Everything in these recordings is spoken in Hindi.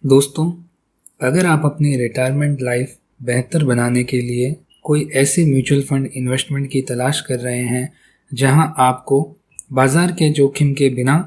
दोस्तों, अगर आप अपनी रिटायरमेंट लाइफ बेहतर बनाने के लिए कोई ऐसे म्यूचुअल फंड इन्वेस्टमेंट की तलाश कर रहे हैं जहां आपको बाजार के जोखिम के बिना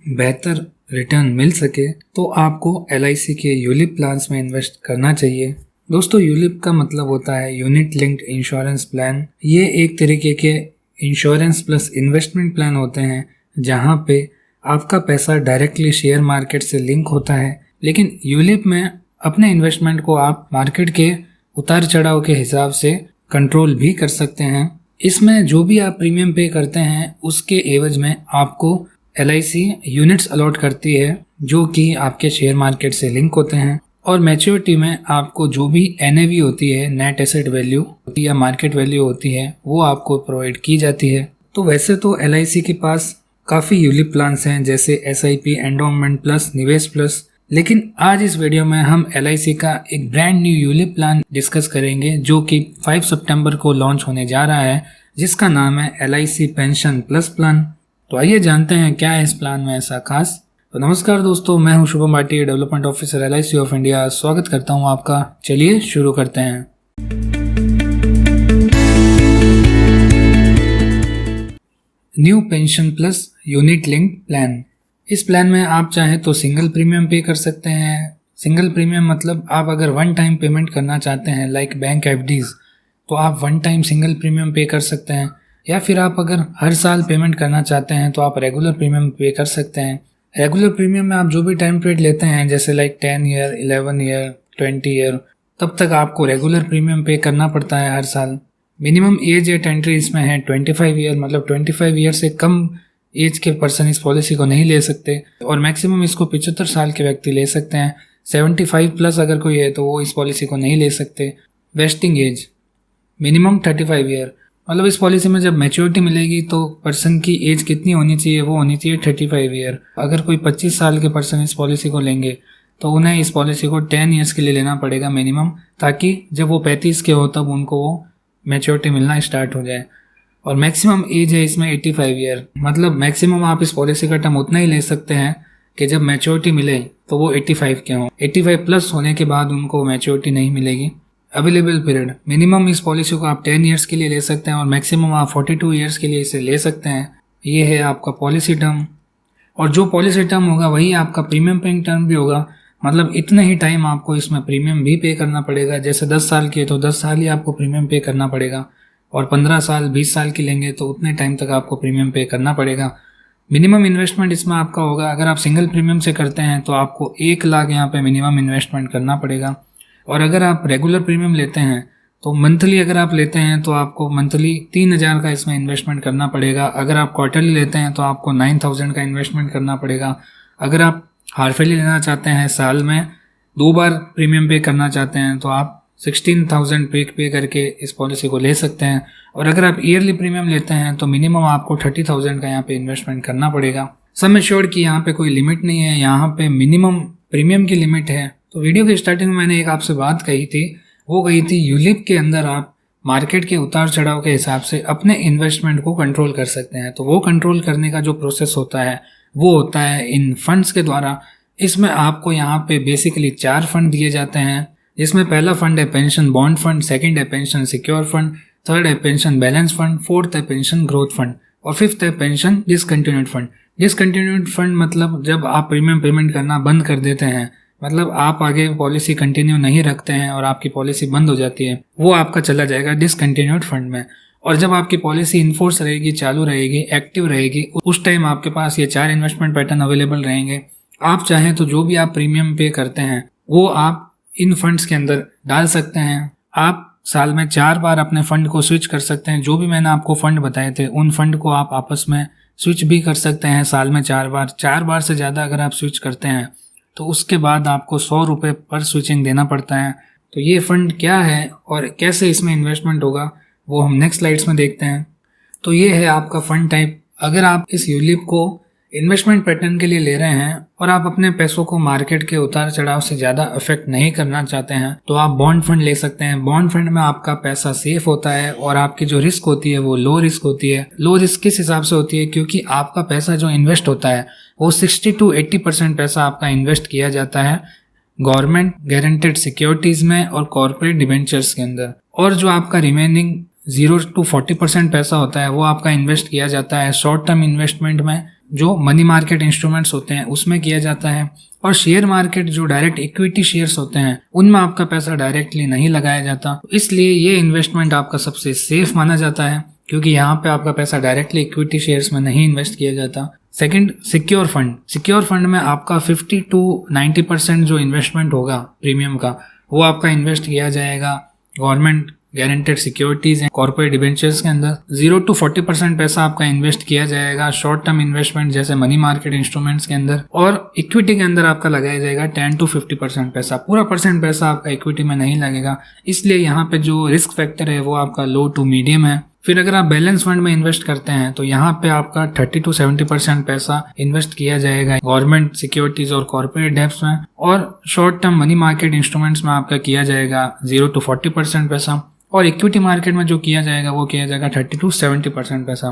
बेहतर रिटर्न मिल सके, तो आपको LIC के यूलिप प्लान्स में इन्वेस्ट करना चाहिए। दोस्तों, यूलिप का मतलब होता है यूनिट लिंक्ड इंश्योरेंस प्लान। ये एक तरीके के इंश्योरेंस प्लस इन्वेस्टमेंट प्लान होते हैं जहां पे आपका पैसा डायरेक्टली शेयर मार्केट से लिंक होता है, लेकिन यूलिप में अपने इन्वेस्टमेंट को आप मार्केट के उतार चढ़ाव के हिसाब से कंट्रोल भी कर सकते हैं। इसमें जो भी आप प्रीमियम पे करते हैं उसके एवज में आपको LIC यूनिट्स अलॉट करती है जो कि आपके शेयर मार्केट से लिंक होते हैं, और मैच्योरिटी में आपको जो भी NAV होती है, नेट एसेट वैल्यू या मार्केट वैल्यू होती है, वो आपको प्रोवाइड की जाती है। तो वैसे तो LIC के पास काफ़ी यूलिप प्लान्स हैं जैसे SIP, एंडोमेंट प्लस, निवेश प्लस, लेकिन आज इस वीडियो में हम LIC का एक brand new ULIP plan discuss करेंगे जो कि 5 सितंबर को लॉन्च होने जा रहा है, जिसका नाम है LIC पेंशन प्लस प्लान। तो आइए जानते हैं क्या है इस प्लान में ऐसा खास। तो नमस्कार दोस्तों, मैं हूं Shubham Bhati, development officer LIC of India. स्वागत करता हूं आपका। चलिए शुरू करते हैं। New pension plus unit linked plan. इस प्लान में आप चाहें तो सिंगल प्रीमियम पे कर सकते हैं। सिंगल प्रीमियम मतलब आप अगर वन टाइम पेमेंट करना चाहते हैं लाइक बैंक FDs, तो आप वन टाइम सिंगल प्रीमियम पे कर सकते हैं, या फिर आप अगर हर साल पेमेंट करना चाहते हैं तो आप रेगुलर प्रीमियम पे कर सकते हैं। रेगुलर प्रीमियम में आप जो भी टाइम पीरियड लेते हैं जैसे लाइक 10 ईयर, 11 ईयर, 20 ईयर, तब तक आपको रेगुलर प्रीमियम पे करना पड़ता है हर साल। मिनिमम एज एट एंट्री इसमें है 25 ईयर, मतलब 25 ईयर से कम एज के पर्सन इस पॉलिसी को नहीं ले सकते, और मैक्सिमम इसको 75 साल के व्यक्ति ले सकते हैं। 75 प्लस अगर कोई है तो वो इस पॉलिसी को नहीं ले सकते। वेस्टिंग एज मिनिमम 35 ईयर, मतलब इस पॉलिसी में जब मैच्योरिटी मिलेगी तो पर्सन की एज कितनी होनी चाहिए, वो होनी चाहिए 35 ईयर। अगर कोई 25 साल के पर्सन इस पॉलिसी को लेंगे तो उन्हें इस पॉलिसी को 10 ईयर्स के लिए लेना पड़ेगा मिनिमम, ताकि जब वो 35 के हो तब उनको वो मैच्योरिटी मिलना स्टार्ट हो जाए। और मैक्सिमम एज है इसमें 85 ईयर, मतलब मैक्सिमम आप इस पॉलिसी का टर्म उतना ही ले सकते हैं कि जब मैच्योरिटी मिले तो वो 85 के हों। 85 प्लस होने के बाद उनको मैच्योरिटी नहीं मिलेगी। अवेलेबल पीरियड मिनिमम इस पॉलिसी को आप 10 ईयर्स के लिए ले सकते हैं और मैक्सिमम आप 42 ईयर्स के लिए इसे ले सकते हैं। ये है आपका पॉलिसी टर्म, और जो पॉलिसी टर्म होगा वही आपका प्रीमियम पेइंग टर्म भी होगा, मतलब इतने ही टाइम आपको इसमें प्रीमियम भी पे करना पड़ेगा। जैसे 10 साल की है तो 10 साल ही आपको प्रीमियम पे करना पड़ेगा, और 15 साल 20 साल की लेंगे तो उतने टाइम तक आपको प्रीमियम पे करना पड़ेगा। मिनिमम इन्वेस्टमेंट इसमें आपका होगा, अगर आप सिंगल प्रीमियम से करते हैं तो आपको 1 लाख यहाँ पे मिनिमम इन्वेस्टमेंट करना पड़ेगा। और अगर आप रेगुलर प्रीमियम लेते हैं तो मंथली अगर आप लेते हैं तो आपको मंथली 3000 का इसमें इन्वेस्टमेंट करना पड़ेगा। अगर आप क्वार्टरली लेते हैं तो आपको 9000 का इन्वेस्टमेंट करना पड़ेगा। अगर आप हार्फेली लेना चाहते हैं, साल में 2 बार प्रीमियम पे करना चाहते हैं, तो आप 16,000 पे करके इस पॉलिसी को ले सकते हैं। और अगर आप ईयरली प्रीमियम लेते हैं तो मिनिमम आपको 30,000 का यहाँ पे इन्वेस्टमेंट करना पड़ेगा। सम एश्योर्ड की यहाँ पे कोई लिमिट नहीं है, यहाँ पे मिनिमम प्रीमियम की लिमिट है। तो वीडियो के स्टार्टिंग में मैंने एक आपसे बात कही थी, वो कही थी यूलिप के अंदर आप मार्केट के उतार चढ़ाव के हिसाब से अपने इन्वेस्टमेंट को कंट्रोल कर सकते हैं। तो वो कंट्रोल करने का जो प्रोसेस होता है वो होता है इन फंड्स के द्वारा। इसमें आपको यहाँ पे बेसिकली 4 फंड दिए जाते हैं, जिसमें पहला फंड है पेंशन बॉन्ड फंड, सेकंड है पेंशन सिक्योर फंड, थर्ड है पेंशन बैलेंस फंड, फोर्थ है पेंशन ग्रोथ फंड, और फिफ्थ है pension discontinued fund. Discontinued fund मतलब जब आप प्रीमियम पेमेंट करना बंद कर देते हैं, मतलब आप आगे पॉलिसी कंटिन्यू नहीं रखते हैं और आपकी पॉलिसी बंद हो जाती है, वो आपका चला जाएगा डिसकंटिन्यूड फंड में। और जब आपकी पॉलिसी इनफोर्स रहेगी, चालू रहेगी, एक्टिव रहेगी, उस टाइम आपके पास ये 4 इन्वेस्टमेंट पैटर्न अवेलेबल रहेंगे। आप चाहें तो जो भी आप प्रीमियम पे करते हैं वो आप इन फंड्स के अंदर डाल सकते हैं। आप साल में 4 बार अपने फंड को स्विच कर सकते हैं। जो भी मैंने आपको फंड बताए थे उन फंड को आप आपस में स्विच भी कर सकते हैं साल में 4 बार। 4 बार से ज़्यादा अगर आप स्विच करते हैं तो उसके बाद आपको 100 रुपये पर स्विचिंग देना पड़ता है। तो ये फंड क्या है और कैसे इसमें इन्वेस्टमेंट होगा वो हम नेक्स्ट स्लाइड्स में देखते हैं। तो ये है आपका फंड टाइप। अगर आप इस यूलिप को इन्वेस्टमेंट पैटर्न के लिए ले रहे हैं और आप अपने पैसों को मार्केट के उतार चढ़ाव से ज़्यादा अफेक्ट नहीं करना चाहते हैं तो आप बॉन्ड फंड ले सकते हैं। बॉन्ड फंड में आपका पैसा सेफ होता है और आपकी जो रिस्क होती है वो लो रिस्क होती है। लो रिस्क किस हिसाब से होती है, क्योंकि आपका पैसा जो इन्वेस्ट होता है वो 60 to 80% पैसा आपका इन्वेस्ट किया जाता है गवर्नमेंट गारंटेड सिक्योरिटीज में और कॉर्पोरेट डिबेंचर्स के अंदर। और जो आपका रिमेनिंग 0 to 40% पैसा होता है वो आपका इन्वेस्ट किया जाता है शॉर्ट टर्म इन्वेस्टमेंट में, जो मनी मार्केट इंस्ट्रूमेंट्स होते हैं उसमें किया जाता है। और शेयर मार्केट जो डायरेक्ट इक्विटी शेयर्स होते हैं उनमें आपका पैसा डायरेक्टली नहीं लगाया जाता, इसलिए ये इन्वेस्टमेंट आपका सबसे सेफ माना जाता है, क्योंकि यहाँ पे आपका पैसा डायरेक्टली इक्विटी शेयर्स में नहीं इन्वेस्ट किया जाता। Second, secure fund. Secure fund में आपका 50 to 90% जो इन्वेस्टमेंट होगा प्रीमियम का वो आपका इन्वेस्ट किया जाएगा government guaranteed securities and corporate debentures के अंदर। 0 to 40% पैसा आपका इन्वेस्ट किया जाएगा शॉर्ट टर्म इन्वेस्टमेंट जैसे मनी मार्केट इंस्ट्रूमेंट्स के अंदर, और इक्विटी के अंदर आपका लगाया जाएगा 10 to 50% पैसा। पूरा परसेंट पैसा आपका इक्विटी में नहीं लगेगा, इसलिए यहाँ पे जो रिस्क फैक्टर है वो आपका लो टू मीडियम है। फिर अगर आप बैलेंस फंड में इन्वेस्ट करते हैं तो यहाँ पे आपका 30 to 70% पैसा इन्वेस्ट किया जाएगा गवर्नमेंट सिक्योरिटीज और कॉर्पोरेट डेब्ट्स में, और short term money market instruments में आपका किया जाएगा 0 to 40% पैसा, और इक्विटी मार्केट में जो किया जाएगा वो किया जाएगा 30 to 70% पैसा।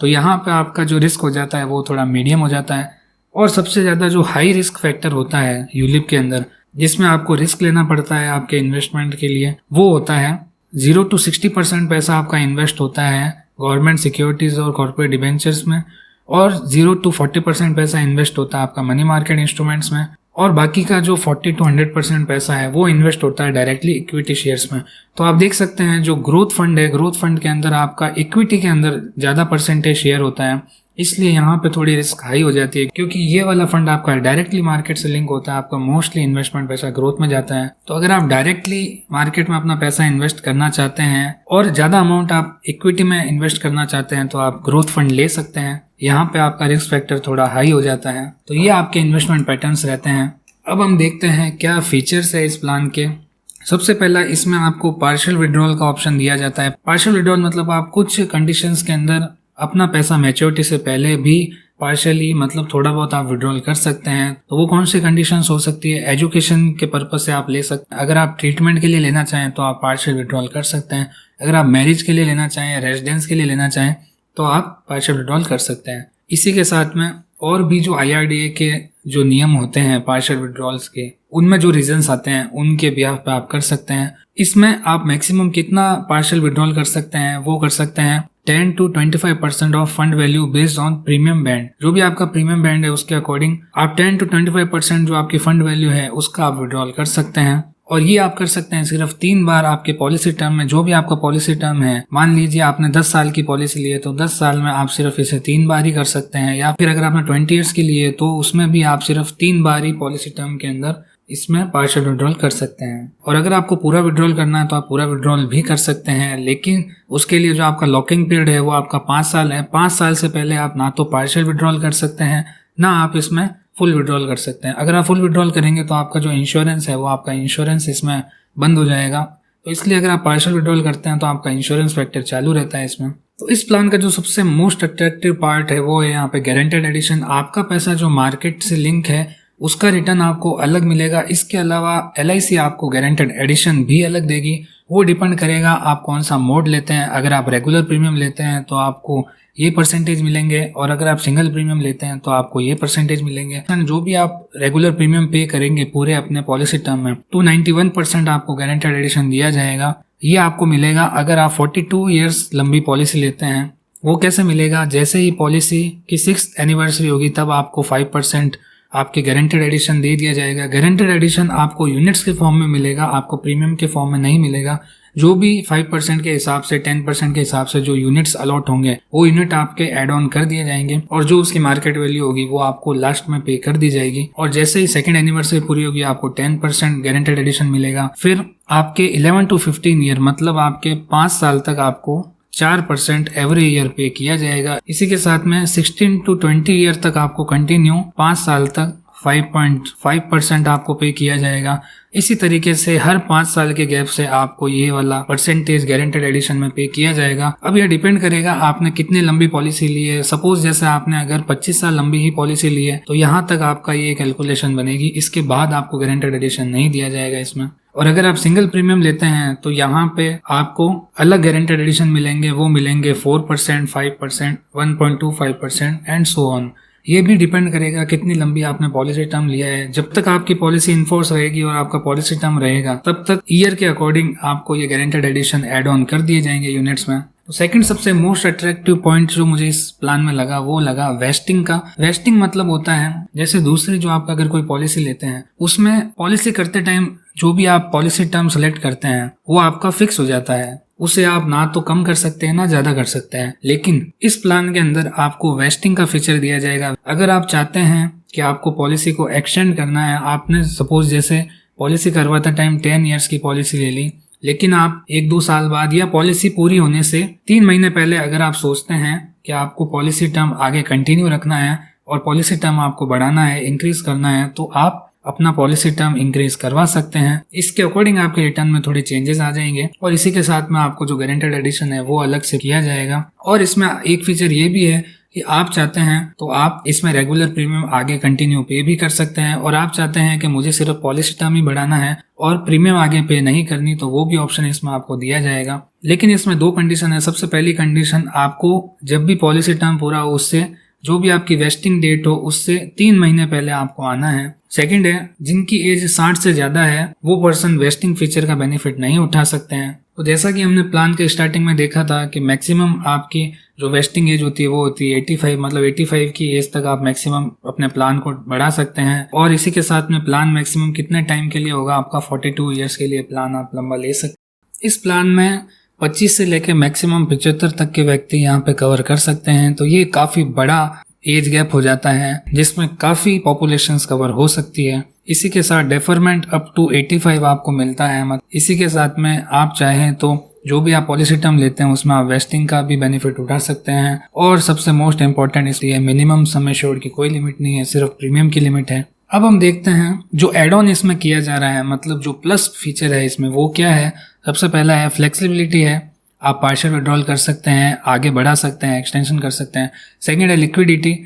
तो यहाँ पे आपका जो रिस्क हो जाता है वो थोड़ा मीडियम हो जाता है। और सबसे ज़्यादा जो हाई रिस्क फैक्टर होता है यूलिप के अंदर, जिसमें आपको रिस्क लेना पड़ता है आपके इन्वेस्टमेंट के लिए, वो होता है 0 to 60% पैसा आपका इन्वेस्ट होता है गवर्नमेंट सिक्योरिटीज और कॉर्पोरेट डिबेंचर्स में, और 0 to 40% पैसा इन्वेस्ट होता है आपका मनी मार्केट इंस्ट्रूमेंट्स में, और बाकी का जो 40 to 100% पैसा है वो इन्वेस्ट होता है डायरेक्टली इक्विटी शेयर्स में। तो आप देख सकते हैं जो ग्रोथ फंड है, ग्रोथ फंड के अंदर आपका इक्विटी के अंदर ज़्यादा परसेंटेज शेयर होता है, इसलिए यहाँ पे थोड़ी रिस्क हाई हो जाती है, क्योंकि ये वाला फंड आपका डायरेक्टली मार्केट से लिंक होता है, आपका मोस्टली इन्वेस्टमेंट पैसा ग्रोथ में जाता है। तो अगर आप डायरेक्टली मार्केट में अपना पैसा इन्वेस्ट करना चाहते हैं और ज़्यादा अमाउंट आप इक्विटी में इन्वेस्ट करना चाहते हैं तो आप ग्रोथ फंड ले सकते हैं, यहाँ पे आपका रिस्क फैक्टर थोड़ा हाई हो जाता है। तो ये आपके इन्वेस्टमेंट पैटर्न्स रहते हैं। अब हम देखते हैं क्या फीचर्स है इस प्लान के। सबसे पहला, इसमें आपको पार्शियल विड्रॉल का ऑप्शन दिया जाता है। पार्शियल विड्रॉल मतलब आप कुछ कंडीशंस के अंदर अपना पैसा मैच्योरिटी से पहले भी पार्शियली मतलब थोड़ा बहुत आप विड्रॉल कर सकते हैं। तो वो कौन सी कंडीशंस हो सकती है? एजुकेशन के पर्पस से आप ले सकते हैं, अगर आप ट्रीटमेंट के लिए लेना चाहें तो आप पार्शियल विड्रॉल कर सकते हैं, अगर आप मैरिज के लिए लेना चाहें, रेजिडेंस के लिए लेना चाहें तो आप पार्शियल विड्रॉल कर सकते हैं। इसी के साथ में और भी जो IRDA के जो नियम होते हैं पार्शियल विड्रॉल्स के, उनमें जो रीजंस आते हैं उनके बिहाफ पे आप कर सकते हैं। इसमें आप मैक्सिमम कितना पार्शियल विड्रॉल कर सकते हैं वो कर सकते हैं 10 to 25% of fund value based on premium band. जो भी आपका प्रीमियम बैंड है उसके अकॉर्डिंग आप 10 to 25% जो आपकी फंड वैल्यू है उसका आप विड्रॉल कर सकते हैं। और ये आप कर सकते हैं सिर्फ 3 बार आपके पॉलिसी टर्म में। जो भी आपका पॉलिसी टर्म है, मान लीजिए आपने 10 साल की पॉलिसी ली है तो 10 साल में आप सिर्फ इसे 3 बार ही कर सकते हैं, या फिर अगर आपने 20 ईयर्स की ली है तो उसमें भी आप सिर्फ 3 बार ही पॉलिसी टर्म के अंदर इसमें पार्शियल विड्रॉल कर सकते हैं। और अगर आपको पूरा विड्रॉल करना है तो आप पूरा विड्रॉल भी कर सकते हैं, लेकिन उसके लिए जो आपका लॉकिंग पीरियड है वो आपका 5 साल है। 5 साल से पहले आप ना तो पार्शियल विड्रॉल कर सकते हैं ना आप इसमें फुल विड्रॉल कर सकते हैं। अगर आप फुल विड्रॉल करेंगे तो आपका जो इंश्योरेंस है वो आपका इंश्योरेंस इसमें बंद हो जाएगा। तो इसलिए अगर आप पार्शियल विड्रॉल करते हैं तो आपका इंश्योरेंस फैक्टर चालू रहता है इसमें। तो इस प्लान का जो सबसे मोस्ट अट्रैक्टिव पार्ट है वो है यहाँ पे गारंटेड एडिशन। आपका पैसा जो मार्केट से लिंक है उसका रिटर्न आपको अलग मिलेगा। इसके अलावा LIC आपको गारंटेड एडिशन भी अलग देगी। वो डिपेंड करेगा आप कौन सा मोड लेते हैं। अगर आप रेगुलर प्रीमियम लेते हैं तो आपको ये परसेंटेज मिलेंगे, और अगर आप सिंगल प्रीमियम लेते हैं तो आपको ये परसेंटेज मिलेंगे। जो भी आप रेगुलर प्रीमियम पे करेंगे पूरे अपने पॉलिसी टर्म में, 291% आपको गारंटेड एडिशन दिया जाएगा। ये आपको मिलेगा अगर आप 42 ईयर्स लंबी पॉलिसी लेते हैं। वो कैसे मिलेगा? जैसे ही पॉलिसी की 6th एनिवर्सरी होगी तब आपको 5% आपके गारंटेड एडिशन दे दिया जाएगा। गारंटेड एडिशन आपको यूनिट्स के फॉर्म में मिलेगा, आपको प्रीमियम के फॉर्म में नहीं मिलेगा। जो भी 5% के हिसाब से 10% के हिसाब से जो यूनिट्स अलॉट होंगे वो यूनिट आपके एड ऑन कर दिए जाएंगे, और जो उसकी मार्केट वैल्यू होगी वो आपको लास्ट में पे कर दी जाएगी। और जैसे ही 2nd एनिवर्सरी पूरी होगी आपको 10% गारंटेड एडिशन मिलेगा। फिर आपके 11 to 15 ईयर मतलब आपके 5 साल तक आपको 4% एवरी ईयर पे किया जाएगा। इसी के साथ में 16 to 20 ईयर तक आपको कंटिन्यू 5 साल तक 5.5% आपको पे किया जाएगा। इसी तरीके से हर 5 साल के गैप से आपको ये वाला परसेंटेज गारंटेड एडिशन में पे किया जाएगा। अब यह डिपेंड करेगा आपने कितनी लंबी पॉलिसी ली है। सपोज जैसे आपने अगर 25 साल लंबी ही पॉलिसी ली है तो यहाँ तक आपका ये कैलकुलेशन बनेगी। इसके बाद आपको गारंटेड एडिशन नहीं दिया जाएगा इसमें। और अगर आप सिंगल प्रीमियम लेते हैं तो यहाँ पे आपको अलग गारंटेड एडिशन मिलेंगे। वो मिलेंगे 4%, 5%, 1.25% एंड सो ऑन। ये भी डिपेंड करेगा कितनी लंबी आपने पॉलिसी टर्म लिया है। जब तक आपकी पॉलिसी इनफोर्स रहेगी और आपका पॉलिसी टर्म रहेगा, तब तक ईयर के अकॉर्डिंग आपको ये गारंटेड एडिशन एड ऑन कर दिए जाएंगे यूनिट्स में। तो सेकंड सबसे मोस्ट अट्रैक्टिव पॉइंट जो मुझे इस प्लान में लगा वो लगा वेस्टिंग का। वेस्टिंग मतलब होता है जैसे दूसरी जो आप अगर कोई पॉलिसी लेते हैं उसमें पॉलिसी करते टाइम जो भी आप पॉलिसी टर्म सेलेक्ट करते हैं वो आपका फिक्स हो जाता है, उसे आप ना तो कम कर सकते हैं ना ज्यादा कर सकते हैं। लेकिन इस प्लान के अंदर आपको वेस्टिंग का फीचर दिया जाएगा। अगर आप चाहते हैं कि आपको पॉलिसी को एक्सटेंड करना है, आपने सपोज जैसे पॉलिसी करवाते टाइम 10 ईयर्स की पॉलिसी ले ली, लेकिन आप 1-2 साल बाद या पॉलिसी पूरी होने से 3 महीने पहले अगर आप सोचते हैं कि आपको पॉलिसी टर्म आगे कंटिन्यू रखना है और पॉलिसी टर्म आपको बढ़ाना है, इंक्रीज करना है, तो आप अपना पॉलिसी टर्म इंक्रीज करवा सकते हैं। इसके अकॉर्डिंग आपके रिटर्न में थोड़े चेंजेस आ जाएंगे और इसी के साथ में आपको जो गारंटेड एडिशन है वो अलग से किया जाएगा। और इसमें एक फीचर ये भी है कि आप चाहते हैं तो आप इसमें रेगुलर प्रीमियम आगे कंटिन्यू पे भी कर सकते हैं, और आप चाहते हैं कि मुझे सिर्फ पॉलिसी टर्म ही बढ़ाना है और प्रीमियम आगे पे नहीं करनी, तो वो भी ऑप्शन इसमें आपको दिया जाएगा। लेकिन इसमें 2 कंडीशन है। सबसे पहली कंडीशन, आपको जब भी पॉलिसी टर्म पूरा हो उससे जो भी आपकी वेस्टिंग डेट हो उससे 3 महीने पहले आपको आना है। सेकंड है, जिनकी एज 60 से ज्यादा है वो पर्सन वेस्टिंग फीचर का बेनिफिट नहीं उठा सकते हैं। तो जैसा कि हमने प्लान के स्टार्टिंग में देखा था कि मैक्सिमम आपकी जो वेस्टिंग एज होती है वो होती है 85, मतलब 85 की एज तक आप मैक्सिमम अपने प्लान को बढ़ा सकते हैं। और इसी के साथ में प्लान मैक्सिमम कितने टाइम के लिए होगा आपका, 42 ईयर्स के लिए प्लान आप लंबा ले सकते। इस प्लान में 25 से लेकर मैक्सिमम 75 तक के व्यक्ति यहाँ पे कवर कर सकते हैं। तो ये काफी बड़ा एज गैप हो जाता है जिसमें काफी पॉपुलेशंस कवर हो सकती है। इसी के साथ डेफरमेंट अप टू 85 आपको मिलता है। इसी के साथ में आप चाहें तो जो भी आप पॉलिसी टर्म लेते हैं उसमें आप वेस्टिंग का भी बेनिफिट उठा सकते हैं। और सबसे मोस्ट इंपॉर्टेंट इसलिए मिनिमम सम एश्योर्ड की कोई लिमिट नहीं है, सिर्फ प्रीमियम की लिमिट है। अब हम देखते हैं जो एड ऑन इसमें किया जा रहा है, मतलब जो प्लस फीचर है इसमें वो क्या है। सबसे पहला है फ्लेक्सिबिलिटी है, आप पार्शियल विड्रॉल कर सकते हैं, आगे बढ़ा सकते हैं, एक्सटेंशन कर सकते हैं। सेकंड है लिक्विडिटी।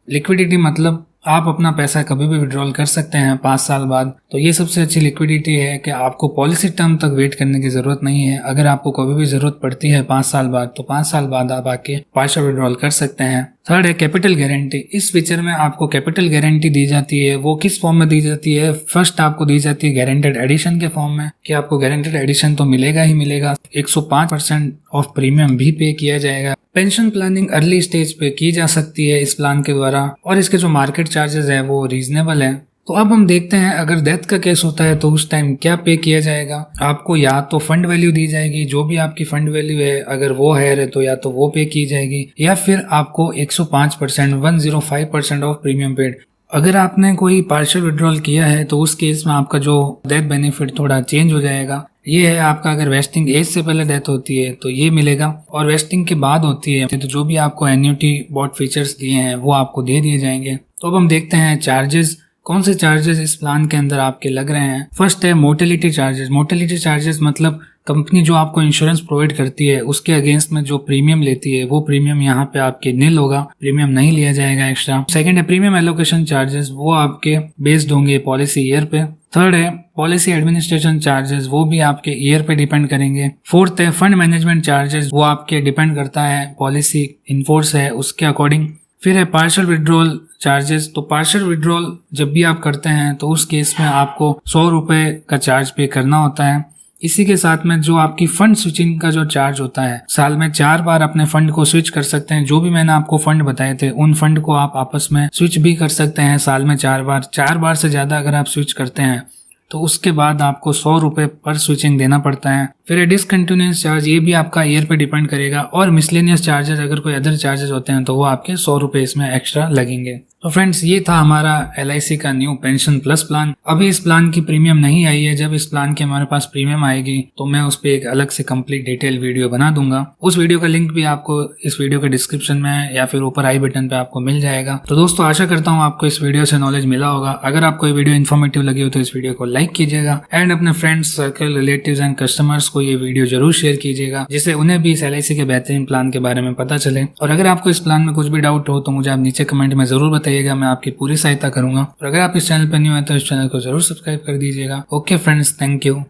लिक्विडिटी मतलब आप अपना पैसा कभी भी विड्रॉल कर सकते हैं 5 साल बाद। तो ये सबसे अच्छी लिक्विडिटी है कि आपको पॉलिसी टर्म तक वेट करने की जरूरत नहीं है। अगर आपको कभी भी जरूरत पड़ती है 5 साल बाद, तो 5 साल बाद आप आके पार्शियल विड्रॉल कर सकते हैं। थर्ड है कैपिटल गारंटी। इस फीचर में आपको कैपिटल गारंटी दी जाती है। वो किस फॉर्म में दी जाती है? फर्स्ट आपको दी जाती है गारंटेड एडिशन के फॉर्म में, कि आपको गारंटेड एडिशन तो मिलेगा ही मिलेगा। 105% ऑफ प्रीमियम भी पे किया जाएगा। पेंशन प्लानिंग अर्ली स्टेज पे की जा सकती है इस प्लान के द्वारा, और इसके जो मार्केट चार्जेस है वो रीजनेबल है। तो अब हम देखते हैं अगर डेथ का केस होता है तो उस टाइम क्या पे किया जाएगा। आपको या तो फंड वैल्यू दी जाएगी, जो भी आपकी फंड वैल्यू है अगर वो है तो या तो वो पे की जाएगी, या फिर आपको 105% 105% ऑफ प्रीमियम पेड। अगर आपने कोई पार्शियल विड्रॉल किया है तो उस केस में आपका जो डेथ बेनिफिट थोड़ा चेंज हो जाएगा। ये है आपका अगर वेस्टिंग एज से पहले डेथ होती है तो ये मिलेगा, और वेस्टिंग के बाद होती है तो जो भी आपको एन्युटी बॉट फीचर्स दिए हैं वो आपको दे दिए जाएंगे। तो अब हम देखते हैं चार्जेस, कौन से चार्जेस इस प्लान के अंदर आपके लग रहे हैं। फर्स्ट है मोर्टेलिटी चार्जेस। मोर्टेलिटी चार्जेस मतलब कंपनी जो आपको इंश्योरेंस प्रोवाइड करती है उसके अगेंस्ट में जो प्रीमियम लेती है वो प्रीमियम यहाँ पे आपके निल होगा, प्रीमियम नहीं लिया जाएगा एक्स्ट्रा। सेकंड है प्रीमियम एलोकेशन चार्जेस, वो आपके बेस्ड होंगे पॉलिसी ईयर पे। थर्ड है पॉलिसी एडमिनिस्ट्रेशन चार्जेस, वो भी आपके ईयर पे डिपेंड करेंगे। फोर्थ है फंड मैनेजमेंट चार्जेस, वो आपके डिपेंड करता है पॉलिसी इनफोर्स है उसके अकॉर्डिंग। फिर है पार्शियल विड्रॉल चार्जेस। तो पार्शियल विड्रॉल जब भी आप करते हैं तो उस केस में आपको 100 रुपए का चार्ज पे करना होता है। इसी के साथ में जो आपकी फंड स्विचिंग का जो चार्ज होता है, साल में 4 बार अपने फंड को स्विच कर सकते हैं। जो भी मैंने आपको फंड बताए थे उन फंड को आप आपस में स्विच भी कर सकते हैं साल में 4 बार। 4 बार से ज्यादा अगर आप स्विच करते हैं तो उसके बाद आपको 100 रुपए पर स्विचिंग देना पड़ता है। फिर डिसकंटिन्यूअस चार्ज, ये भी आपका ईयर पे डिपेंड करेगा। और मिसलेनियस चार्जेस, अगर कोई अदर चार्जेस होते हैं तो वो आपके 100 रुपए इसमें एक्स्ट्रा लगेंगे। तो फ्रेंड्स ये था हमारा LIC का न्यू पेंशन प्लस प्लान। अभी इस प्लान की प्रीमियम नहीं आई है, जब इस प्लान की हमारे पास प्रीमियम आएगी तो मैं उस पर एक अलग से कंप्लीट डिटेल वीडियो बना दूंगा। उस वीडियो का लिंक भी आपको इस वीडियो के डिस्क्रिप्शन में या फिर ऊपर आई बटन पे आपको मिल जाएगा। तो दोस्तों आशा करता हूँ आपको इस वीडियो से नॉलेज मिला होगा। अगर आपको ये वीडियो इन्फॉर्मेटिव लगी हो तो इस वीडियो को लाइक कीजिएगा, एंड अपने friends, circle, relatives and customers को ये वीडियो जरूर शेयर कीजिएगा, जिससे उन्हें भी इस LIC के बेहतरीन प्लान के बारे में पता चले। और अगर आपको इस प्लान में कुछ भी डाउट हो तो मुझे आप नीचे कमेंट में जरूर बताइएगा, मैं आपकी पूरी सहायता करूंगा। और अगर आप इस चैनल पर न्यू है तो इस चैनल को जरूर सब्सक्राइब कर दीजिएगा। Okay friends, thank you.